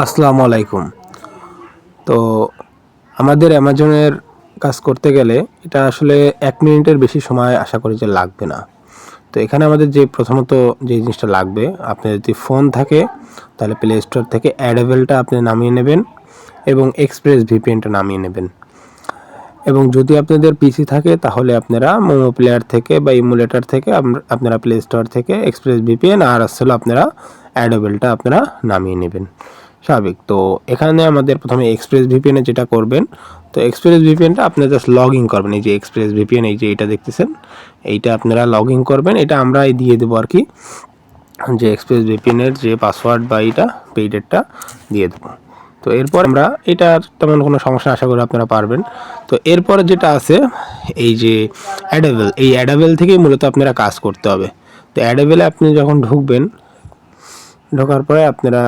আসসালামু আলাইকুম। তো আমাদের অ্যামাজনের কাজ করতে গেলে এটা আসলে ১ মিনিটের বেশি সময় আশা করি যে লাগবে না। তো এখানে আমাদের যে প্রথমত যে জিনিসটা লাগবে, আপনার যদি ফোন থাকে তাহলে প্লে স্টোর থেকে অ্যাডেবেলটা আপনি নামিয়ে নেবেন এবং এক্সপ্রেস ভিপিএনটা নামিয়ে নেবেন। এবং যদি আপনাদের পিসি থাকে তাহলে আপনারা মোমো প্লেয়ার থেকে বা ইমুলেটর থেকে আপনারা প্লে স্টোর থেকে এক্সপ্রেস ভিপিএন আর আসলে আপনারা অ্যাডোবেলটা আপনারা নামিয়ে নেবেন স্বাভাবিক। তো এখানে আমাদের প্রথমে এক্সপ্রেস ভিপিএনে যেটা করবেন, তো এক্সপ্রেস ভিপিএনটা আপনি জাস্ট লগ ইন করবেন। এই যে এক্সপ্রেস ভিপিএন, এই যে এটা দেখতেছেন, এইটা আপনারা লগ ইন করবেন। এটা আমরাই দিয়ে দেবো আর কি, যে এক্সপ্রেস ভিপিএনের যে পাসওয়ার্ড বা এইটা পেইডেরটা দিয়ে দেবো। তো এরপর আমরা এটার তেমন কোনো সমস্যা আশা করি আপনারা পারবেন। তো এরপরে যেটা আছে এই যে অ্যাডাবেল, এই অ্যাডাবেল থেকেই মূলত আপনারা কাজ করতে হবে। তো অ্যাডাবেলে আপনি যখন ঢুকবেন, ঢোকার পরে আপনারা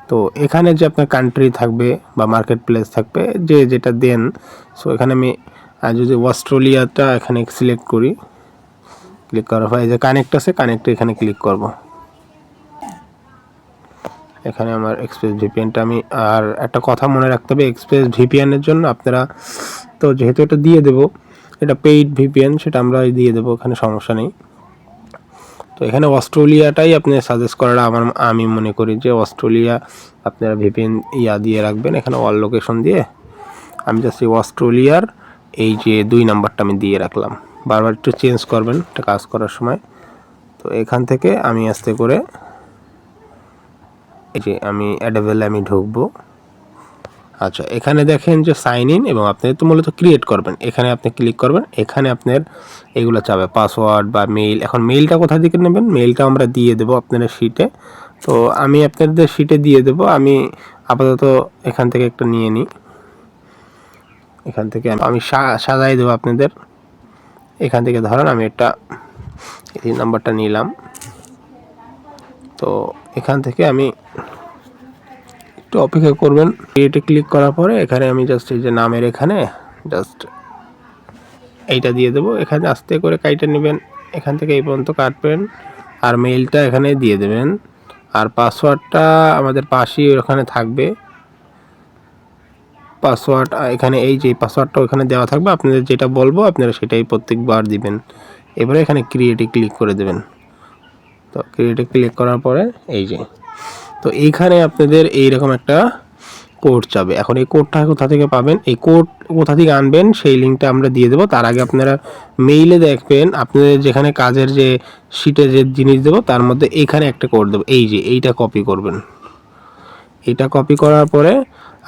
তো এখানে যে আপনার কান্ট্রি থাকবে বা মার্কেট প্লেস থাকবে, যে যেটা দেন। সো এখানে আমি যদি অস্ট্রেলিয়াটা এখানে সিলেক্ট করি, ক্লিক করার পরে যে কানেক্ট আছে, কানেক্টে এখানে ক্লিক করব। এখানে আমার এক্সপ্রেস ভিপিএনটা আমি, আর একটা কথা মনে রাখতে হবে, এক্সপ্রেস ভিপিএনের জন্য আপনারা তো যেহেতু এটা দিয়ে দেব, এটা পেইড ভিপিএন, সেটা আমরা দিয়ে দেবো, এখানে সমস্যা নেই। তো এখানে অস্ট্রেলিয়াটাই আপনি সাজেস্ট করাটা আমি মনে করি যে অস্ট্রেলিয়া আপনারা ভিপিএন দিয়ে রাখবেন। এখানে অল লোকেশন দিয়ে আমি জাস্ট এই অস্ট্রেলিয়ার এই যে 2 নাম্বারটা আমি দিয়ে রাখলাম। বারবার একটু চেঞ্জ করবেন এটা কাজ করার সময়। তো এখান থেকে আমি আস্তে করে এই যে আমি অ্যাডেবেলে আমি ঢুকবো। আচ্ছা, এখানে দেখেন যে সাইন ইন, এবং আপনি তো মূলত ক্রিয়েট করবেন। এখানে আপনি ক্লিক করবেন, এখানে আপনার এগুলো চাবে পাসওয়ার্ড বা মেইল। এখন মেইলটা কোথা থেকে নেবেন? মেইলটা আমরা দিয়ে দেবো আপনাদের শিটে। তো আমি আপনাদের শিটে দিয়ে দেবো। আমি আপাতত এখান থেকে একটা নিয়ে নিই, এখান থেকে আমি সাজাই দেবো আপনাদের। এখান থেকে ধরেন আমি একটা এই নাম্বারটা নিলাম। তো এখান থেকে আমি একটু অপেক্ষা করবেন। ক্রিয়েটে ক্লিক করার পরে এখানে আমি জাস্ট এই যে নামের এখানে জাস্ট এইটা দিয়ে দেবো। এখানে আস্তে করে কাইটে নেবেন, এখান থেকে এই পর্যন্ত কাটবেন, আর মেইলটা এখানে দিয়ে দেবেন। আর পাসওয়ার্ডটা আমাদের পাশেই ওখানে থাকবে। পাসওয়ার্ড এখানে এই যে পাসওয়ার্ডটা ওখানে দেওয়া থাকবে, আপনাদের যেটা বলবো আপনারা সেটাই প্রত্যেকবার দিবেন। এবারে এখানে ক্রিয়েটে ক্লিক করে দেবেন। তো ক্রিয়েটে ক্লিক করার পরে এই যে, তো এইখানে আপনাদের এইরকম একটা কোড চাবে। এখন এই কোডটা কোথা থেকে পাবেন, এই কোড কোথা থেকে আনবেন সেই লিঙ্কটা আমরা দিয়ে দেবো। তার আগে আপনারা মেইলে দেখবেন আপনাদের যেখানে কাজের যে শিটে যে জিনিস দেবো তার মধ্যে এখানে একটা কোড দেবো। এই যে এইটা কপি করবেন। এটা কপি করার পরে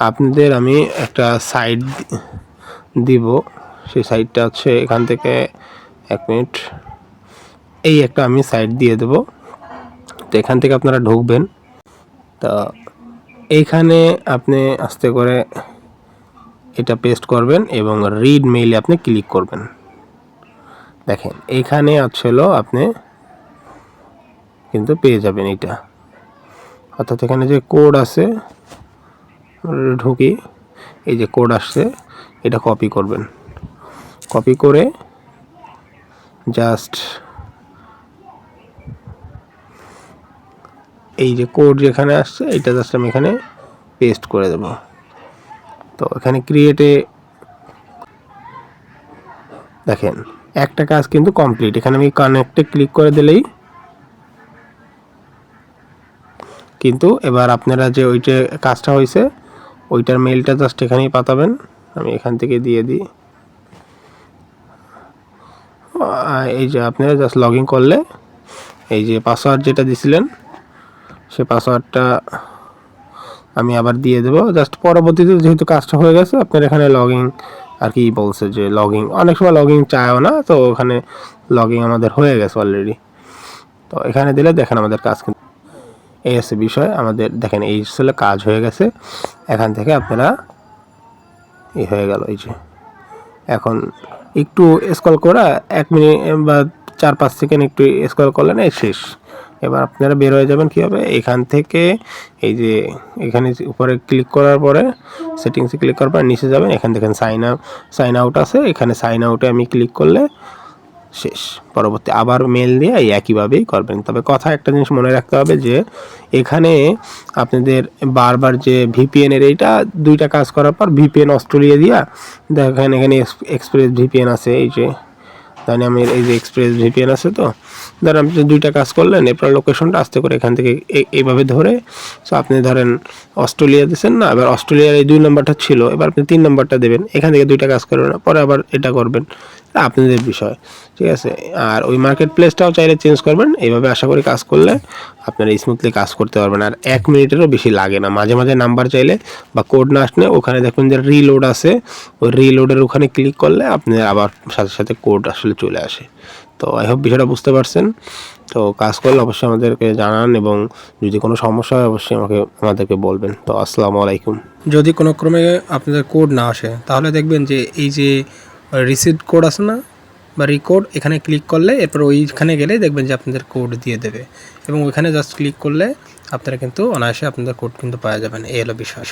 আপনাদের আমি একটা সাইট দিব। সেই সাইটটা হচ্ছে এখান থেকে 1 মিনিট, এই একটা আমি সাইট দিয়ে দেবো। তো এখান থেকে আপনারা ঢুকবেন। তো এইখানে আপনি আস্তে করে এটা পেস্ট করবেন এবং রিড মেইলে আপনি ক্লিক করবেন। দেখেন এইখানে হলো আপনি কিন্তু পেয়ে যাবেন এটা, অর্থাৎ এখানে যে কোড আছে, ঢুকি এই যে কোড আসছে, এটা কপি করবেন। কপি করে জাস্ট এই যে কোড যেখানে আসছে এটা জাস্ট আমি এখানে পেস্ট করে দেব। তো এখানে ক্রিয়েটে দেখেন একটা কাজ কিন্তু কমপ্লিট। এখানে আমি কানেক্টে ক্লিক করে দিলেই কিন্তু এবার আপনারা যে ওইটা কাজটা হয়েছে ওইটার মেইলটা জাস্ট এখানেই পাঠাবেন। আমি এখান থেকে দিয়ে দিই। এই যে আপনারা জাস্ট লগ ইন করলে এই যে পাসওয়ার্ড যেটা দিছিলেন সেই পাসওয়ার্ডটা আমি আবার দিয়ে দেবো। জাস্ট পরবর্তীতে যেহেতু কাজটা হয়ে গেছে আপনার এখানে লগ ইন আর কি বলছে যে লগ ইন, অনেক সময় লগ ইন চায়ও না, তো ওখানে লগ ইন আমাদের হয়ে গেছে অলরেডি। তো এখানে দিলে দেখেন আমাদের কাজ কিন্তু এই আছে বিষয় আমাদের। দেখেন এই আসলে কাজ হয়ে গেছে। এখান থেকে আপনারা এই হয়ে গেল। এই যে এখন একটু স্ক্রল করা 1 মিনিট বা 4-5 সেকেন্ড একটু স্ক্রল করলেন, এই শেষ। এবার আপনারা বের হয়ে যাবেন কীভাবে, এখান থেকে এই যে এখানে উপরে ক্লিক করার পরে সেটিংসে ক্লিক করার পর নিচে যাবেন। এখান থেকে সাইন আউট আছে, এখানে সাইন আউটে আমি ক্লিক করলে শেষ। পরবর্তী আবার মেল দিয়ে এই একইভাবেই করবেন। তবে কথা একটা জিনিস মনে রাখতে হবে যে এখানে আপনাদের বারবার যে ভিপিএনের এইটা 2টা কাজ করার পর ভিপিএন অস্ট্রেলিয়া দিয়া দেখেন এখানে এক্সপ্রেস ভিপিএন আছে, এই যে তাহলে আমি এই যে এক্সপ্রেস ভিপিএন আছে, তো ধরেন আপনি 2টা কাজ করলেন, এরপর লোকেশনটা আস্তে করে এখান থেকে এইভাবে ধরে, সো আপনি ধরেন অস্ট্রেলিয়া দিচ্ছেন না, এবার অস্ট্রেলিয়ার এই 2 নম্বরটা ছিল, এবার আপনি 3 নম্বরটা দেবেন, এখান থেকে 2টা কাজ করবেন, পরে আবার এটা করবেন, এটা আপনাদের বিষয়, ঠিক আছে। আর ওই মার্কেট প্লেসটাও চাইলে চেঞ্জ করবেন। এইভাবে আশা করি কাজ করলে আপনারা স্মুথলি কাজ করতে পারবেন। আর 1 মিনিটেরও বেশি লাগে না। মাঝে মাঝে নাম্বার চাইলে বা কোড না আসলে ওখানে দেখুন যে রিলোড আছে, ওই রিলোডের ওখানে ক্লিক করলে আপনি আবার সাথে সাথে কোড আসলে চলে আসে। তো আই হোপ বিষয়টা বুঝতে পারছেন। তো কাজ করলে অবশ্যই আমাদেরকে জানান, এবং যদি কোনো সমস্যা হয় অবশ্যই আমাদেরকে বলবেন। তো আসসালামু আলাইকুম। যদি কোনো ক্রমে আপনাদের কোড না আসে তাহলে দেখবেন যে এই যে রিসিভড কোড আছে না বা রিকোড, এখানে ক্লিক করলে এরপর ওইখানে গেলে দেখবেন যে আপনাদের কোড দিয়ে দেবে, এবং ওইখানে জাস্ট ক্লিক করলে আপনারা কিন্তু অনায়াসে আপনাদের কোড কিন্তু পাওয়া যাবেন। এই হলো বিষয়।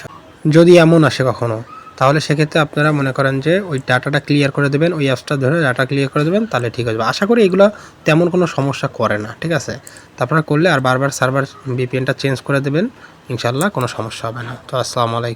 যদি এমন আসে কখনো, তাহলে সেক্ষেত্রে আপনারা মনে করেন যে ওই ডাটাটা ক্লিয়ার করে দেবেন, ওই অ্যাপসটা ধরে ডাটা ক্লিয়ার করে দেবেন, তাহলে ঠিক আছে। আশা করি এগুলো তেমন কোনো সমস্যা করে না, ঠিক আছে। তারপরে করলে আর বারবার সার্ভার ভিপিএনটা চেঞ্জ করে দেবেন, ইনশাল্লাহ কোনো সমস্যা হবে না। তো আসসালামু আলাইকুম।